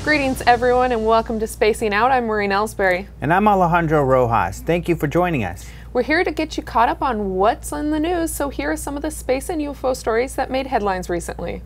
Greetings everyone and welcome to Spacing Out. I'm Maureen Elsberry. And I'm Alejandro Rojas. Thank you for joining us. We're here to get you caught up on what's in the news, so here are some of the space and UFO stories that made headlines recently.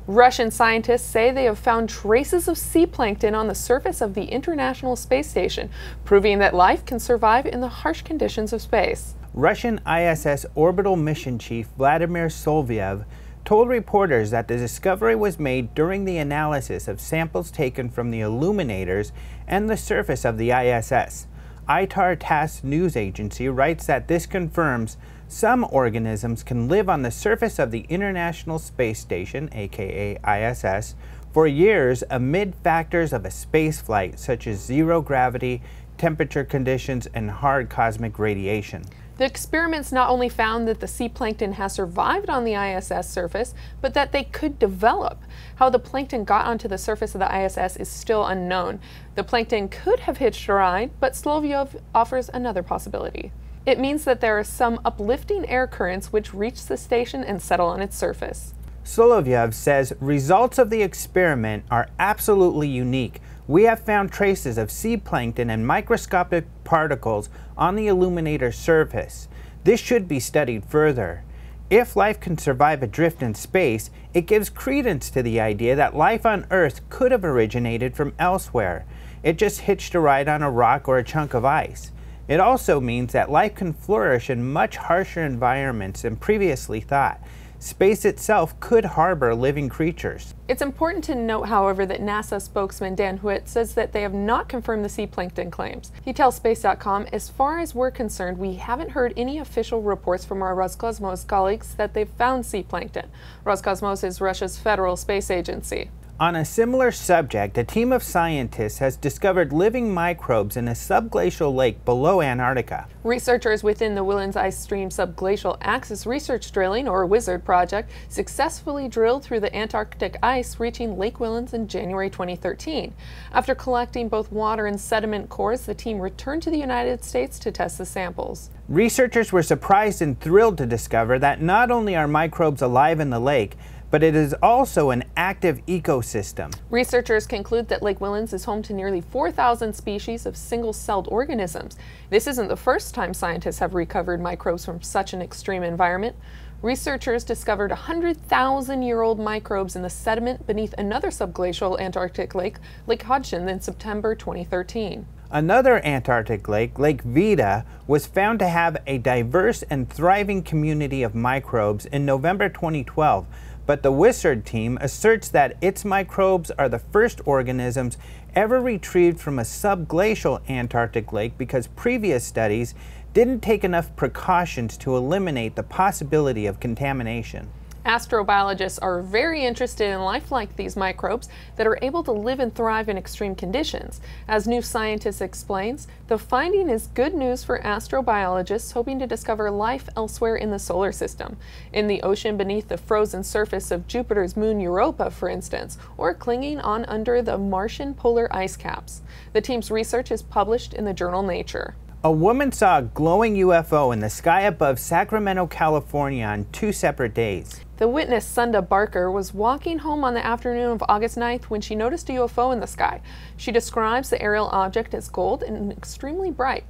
Russian scientists say they have found traces of sea plankton on the surface of the International Space Station, proving that life can survive in the harsh conditions of space. Russian ISS Orbital Mission Chief Vladimir Solovyev told reporters that the discovery was made during the analysis of samples taken from the illuminators and the surface of the ISS. ITAR-TASS news agency writes that this confirms some organisms can live on the surface of the International Space Station, aka ISS, for years amid factors of a space flight such as zero gravity, temperature conditions, and hard cosmic radiation. The experiments not only found that the sea plankton has survived on the ISS surface, but that they could develop. How the plankton got onto the surface of the ISS is still unknown. The plankton could have hitched a ride, but Solovyev offers another possibility. It means that there are some uplifting air currents which reach the station and settle on its surface. Solovyev says results of the experiment are absolutely unique. We have found traces of sea plankton and microscopic particles on the illuminator surface. This should be studied further. If life can survive adrift in space, it gives credence to the idea that life on Earth could have originated from elsewhere. It just hitched a ride on a rock or a chunk of ice. It also means that life can flourish in much harsher environments than previously thought. Space itself could harbor living creatures. It's important to note, however, that NASA spokesman Dan Huet says that they have not confirmed the sea plankton claims. He tells Space.com, "As far as we're concerned, we haven't heard any official reports from our Roscosmos colleagues that they've found sea plankton." Roscosmos is Russia's federal space agency. On a similar subject, a team of scientists has discovered living microbes in a subglacial lake below Antarctica. Researchers within the Whillans Ice Stream Subglacial Axis Research Drilling, or WIZARD project, successfully drilled through the Antarctic ice, reaching Lake Whillans in January 2013. After collecting both water and sediment cores, the team returned to the United States to test the samples. Researchers were surprised and thrilled to discover that not only are microbes alive in the lake, but it is also an active ecosystem. Researchers conclude that Lake Whillans is home to nearly 4,000 species of single-celled organisms. This isn't the first time scientists have recovered microbes from such an extreme environment. Researchers discovered 100,000-year-old microbes in the sediment beneath another subglacial Antarctic lake, Lake Hodgson, in September 2013. Another Antarctic lake, Lake Vida, was found to have a diverse and thriving community of microbes in November 2012. But the WIZARD team asserts that its microbes are the first organisms ever retrieved from a subglacial Antarctic lake because previous studies didn't take enough precautions to eliminate the possibility of contamination. Astrobiologists are very interested in life like these microbes that are able to live and thrive in extreme conditions. As New Scientist explains, the finding is good news for astrobiologists hoping to discover life elsewhere in the solar system. In the ocean beneath the frozen surface of Jupiter's moon Europa, for instance, or clinging on under the Martian polar ice caps. The team's research is published in the journal Nature. A woman saw a glowing UFO in the sky above Sacramento, California on 2 separate days. The witness, Sunda Barker, was walking home on the afternoon of August 9th when she noticed a UFO in the sky. She describes the aerial object as gold and extremely bright.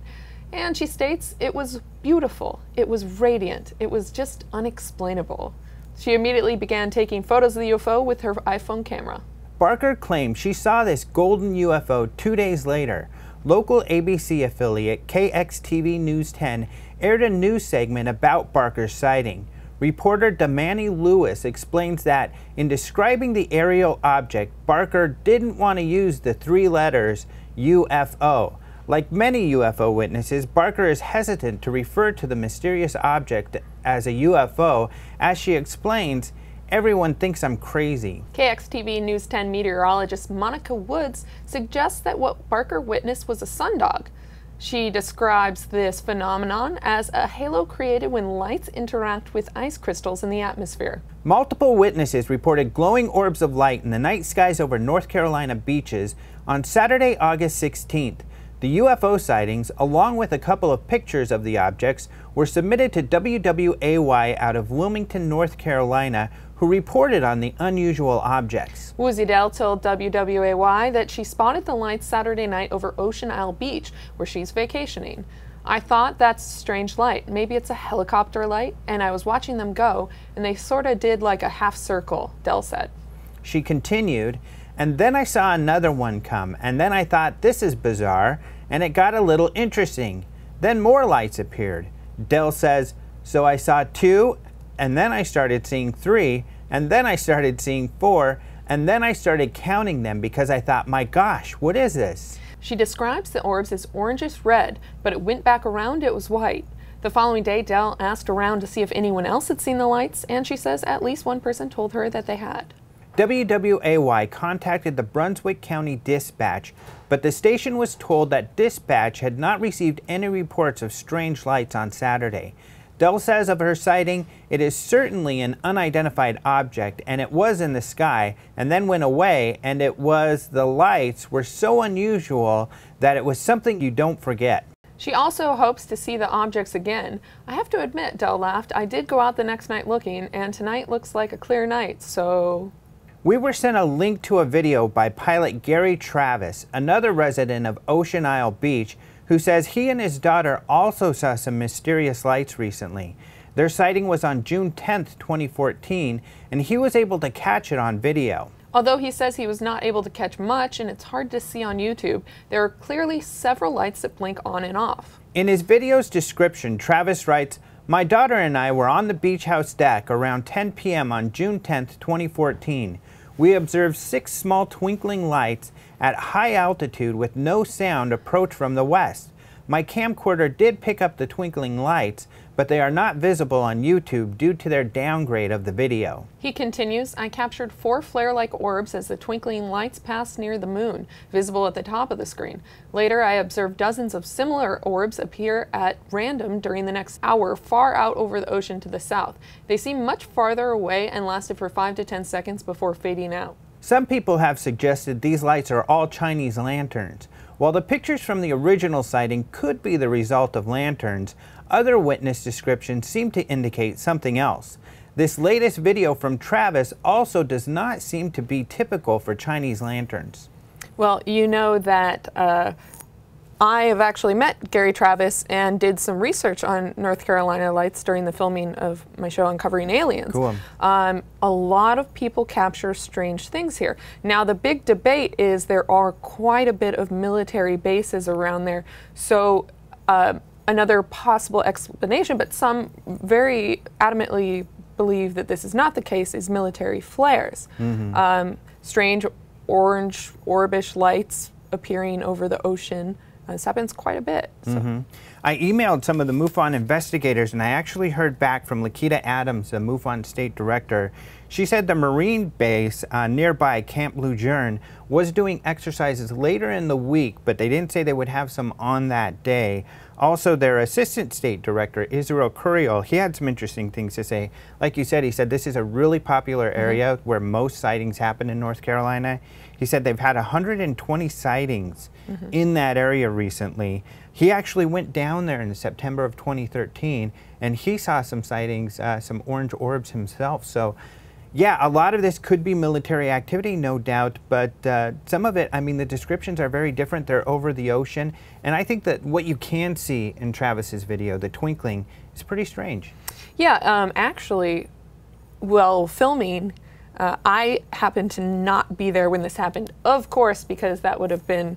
And she states it was beautiful, it was radiant, it was just unexplainable. She immediately began taking photos of the UFO with her iPhone camera. Barker claimed she saw this golden UFO 2 days later. Local ABC affiliate KXTV News 10 aired a news segment about Barker's sighting. Reporter Damani Lewis explains that in describing the aerial object, Barker didn't want to use the 3 letters UFO. Like many UFO witnesses, Barker is hesitant to refer to the mysterious object as a UFO. As she explains, everyone thinks I'm crazy. KXTV News 10 meteorologist Monica Woods suggests that what Barker witnessed was a sundog. She describes this phenomenon as a halo created when lights interact with ice crystals in the atmosphere. Multiple witnesses reported glowing orbs of light in the night skies over North Carolina beaches on Saturday, August 16th. The UFO sightings, along with a couple of pictures of the objects, were submitted to WWAY out of Wilmington, North Carolina, who reported on the unusual objects. Woozy Dell told WWAY that she spotted the lights Saturday night over Ocean Isle Beach, where she's vacationing. I thought that's a strange light. Maybe it's a helicopter light, and I was watching them go, and they sort of did like a half circle, Dell said. She continued, and then I saw another one come, and then I thought, this is bizarre, and it got a little interesting. Then more lights appeared. Dell says, so I saw 2, and then I started seeing 3, and then I started seeing 4, and then I started counting them because I thought, my gosh, what is this? She describes the orbs as orangish red, but it went back around, it was white. The following day, Dell asked around to see if anyone else had seen the lights, and she says at least one person told her that they had. WWAY contacted the Brunswick County Dispatch, but the station was told that dispatch had not received any reports of strange lights on Saturday. Dell says of her sighting, it is certainly an unidentified object, and it was in the sky, and then went away, and the lights were so unusual that it was something you don't forget. She also hopes to see the objects again. I have to admit, Dell laughed, I did go out the next night looking, and tonight looks like a clear night, so... We were sent a link to a video by pilot Gary Travis, another resident of Ocean Isle Beach, who says he and his daughter also saw some mysterious lights recently. Their sighting was on June 10th, 2014, and he was able to catch it on video. Although he says he was not able to catch much and it's hard to see on YouTube, there are clearly several lights that blink on and off. In his video's description, Travis writes, my daughter and I were on the beach house deck around 10 p.m. on June 10th, 2014. We observed 6 small twinkling lights at high altitude with no sound approach from the west. My camcorder did pick up the twinkling lights, but they are not visible on YouTube due to their downgrade of the video. He continues, I captured 4 flare-like orbs as the twinkling lights passed near the moon, visible at the top of the screen. Later, I observed dozens of similar orbs appear at random during the next hour far out over the ocean to the south. They seemed much farther away and lasted for 5 to 10 seconds before fading out. Some people have suggested these lights are all Chinese lanterns. While the pictures from the original sighting could be the result of lanterns, other witness descriptions seem to indicate something else. This latest video from Travis also does not seem to be typical for Chinese lanterns. Well, you know that I have actually met Gary Travis and did some research on North Carolina lights during the filming of my show Uncovering Aliens. Cool. A lot of people capture strange things here. Now, the big debate is there are quite a bit of military bases around there. So another possible explanation, but some very adamantly believe that this is not the case, is military flares. Strange orange orbish lights appearing over the ocean. This happens quite a bit. So. I emailed some of the MUFON investigators, and I actually heard back from Lakita Adams, the MUFON state director. She said the Marine base nearby Camp Lejeune was doing exercises later in the week, but they didn't say they would have some on that day. Also, their assistant state director, Israel Curiel, he had some interesting things to say. Like you said, he said this is a really popular area where most sightings happen in North Carolina. He said they've had 120 sightings in that area recently. He actually went down there in September of 2013, and he saw some sightings, some orange orbs himself. So, yeah, a lot of this could be military activity, no doubt, but some of it, I mean, the descriptions are very different. They're over the ocean, and I think that what you can see in Travis's video, the twinkling, is pretty strange. Yeah, actually, while filming, I happened to not be there when this happened, of course, because that would have been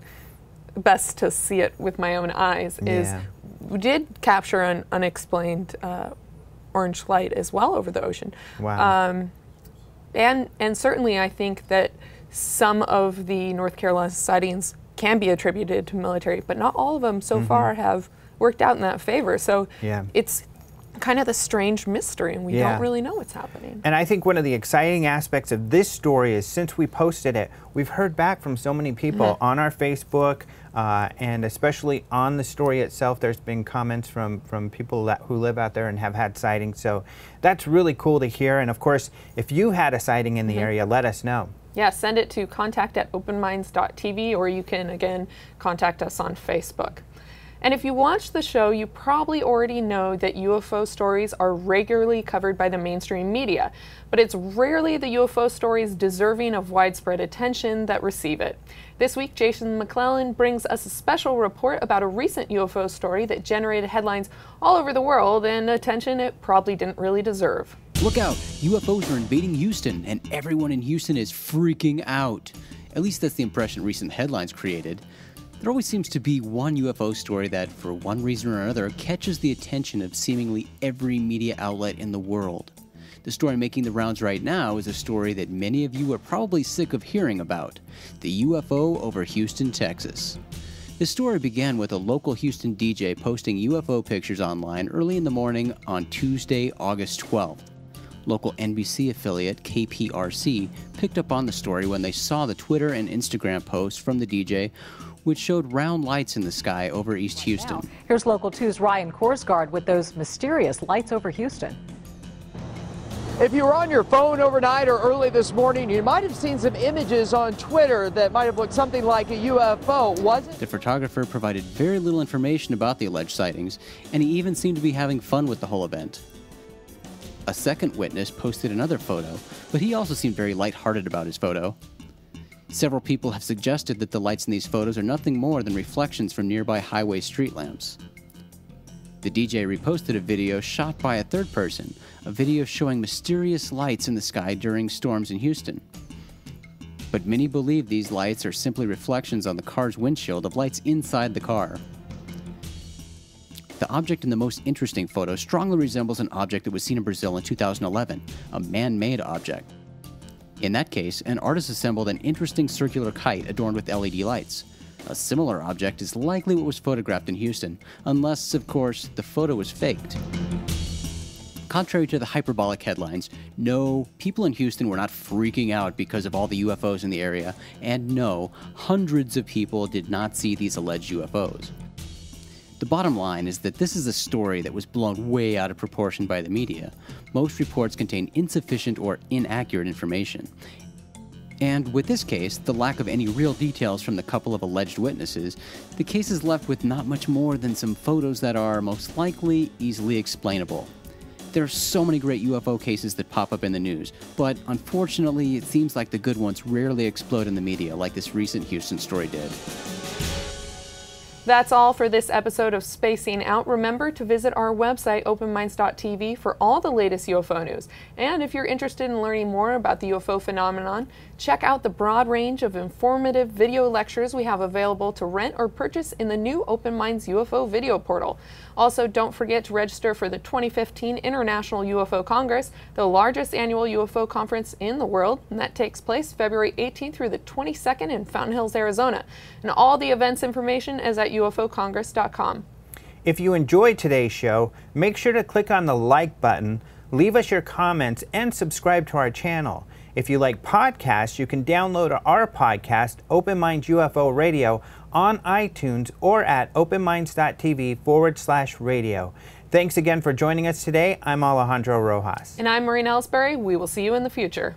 best to see it with my own eyes. We did capture an unexplained orange light as well over the ocean. Wow. And certainly I think that some of the North Carolina sightings can be attributed to military, but not all of them so far have worked out in that favor. So it's kind of the strange mystery, and we don't really know what's happening. And I think one of the exciting aspects of this story is since we posted it, we've heard back from so many people on our Facebook, and especially on the story itself. There's been comments from people who live out there and have had sightings. So that's really cool to hear. And of course, if you had a sighting in the area, let us know. Yeah, send it to contact@openminds.tv, or you can, again, contact us on Facebook. And if you watch the show, you probably already know that UFO stories are regularly covered by the mainstream media, but it's rarely the UFO stories deserving of widespread attention that receive it. This week, Jason McClellan brings us a special report about a recent UFO story that generated headlines all over the world and attention it probably didn't really deserve. Look out! UFOs are invading Houston, and everyone in Houston is freaking out. At least that's the impression recent headlines created. There always seems to be one UFO story that, for one reason or another, catches the attention of seemingly every media outlet in the world. The story making the rounds right now is a story that many of you are probably sick of hearing about: the UFO over Houston, Texas. The story began with a local Houston DJ posting UFO pictures online early in the morning on Tuesday, August 12th. Local NBC affiliate KPRC picked up on the story when they saw the Twitter and Instagram posts from the DJ, which showed round lights in the sky over East Houston. Here's Local 2's Ryan Korsgaard with those mysterious lights over Houston. If you were on your phone overnight or early this morning, you might have seen some images on Twitter that might have looked something like a UFO, wasn't it? The photographer provided very little information about the alleged sightings, and he even seemed to be having fun with the whole event. A second witness posted another photo, but he also seemed very lighthearted about his photo. Several people have suggested that the lights in these photos are nothing more than reflections from nearby highway street lamps. The DJ reposted a video shot by a third person, a video showing mysterious lights in the sky during storms in Houston. But many believe these lights are simply reflections on the car's windshield of lights inside the car. The object in the most interesting photo strongly resembles an object that was seen in Brazil in 2011, a man-made object. In that case, an artist assembled an interesting circular kite adorned with LED lights. A similar object is likely what was photographed in Houston, unless, of course, the photo was faked. Contrary to the hyperbolic headlines, no, people in Houston were not freaking out because of all the UFOs in the area, and no, hundreds of people did not see these alleged UFOs. The bottom line is that this is a story that was blown way out of proportion by the media. Most reports contain insufficient or inaccurate information. And with this case, the lack of any real details from the couple of alleged witnesses, the case is left with not much more than some photos that are, most likely, easily explainable. There are so many great UFO cases that pop up in the news, but unfortunately, it seems like the good ones rarely explode in the media like this recent Houston story did. That's all for this episode of Spacing Out. Remember to visit our website, openminds.tv, for all the latest UFO news. And if you're interested in learning more about the UFO phenomenon, check out the broad range of informative video lectures we have available to rent or purchase in the new Open Minds UFO video portal. Also, don't forget to register for the 2015 International UFO Congress, the largest annual UFO conference in the world, and that takes place February 18th through the 22nd in Fountain Hills, Arizona. And all the events information is at ufocongress.com. If you enjoyed today's show, make sure to click on the like button, leave us your comments, and subscribe to our channel. If you like podcasts, you can download our podcast, Open Minds UFO Radio, on iTunes or at openminds.tv/radio. Thanks again for joining us today. I'm Alejandro Rojas. And I'm Maureen Elsberry. We will see you in the future.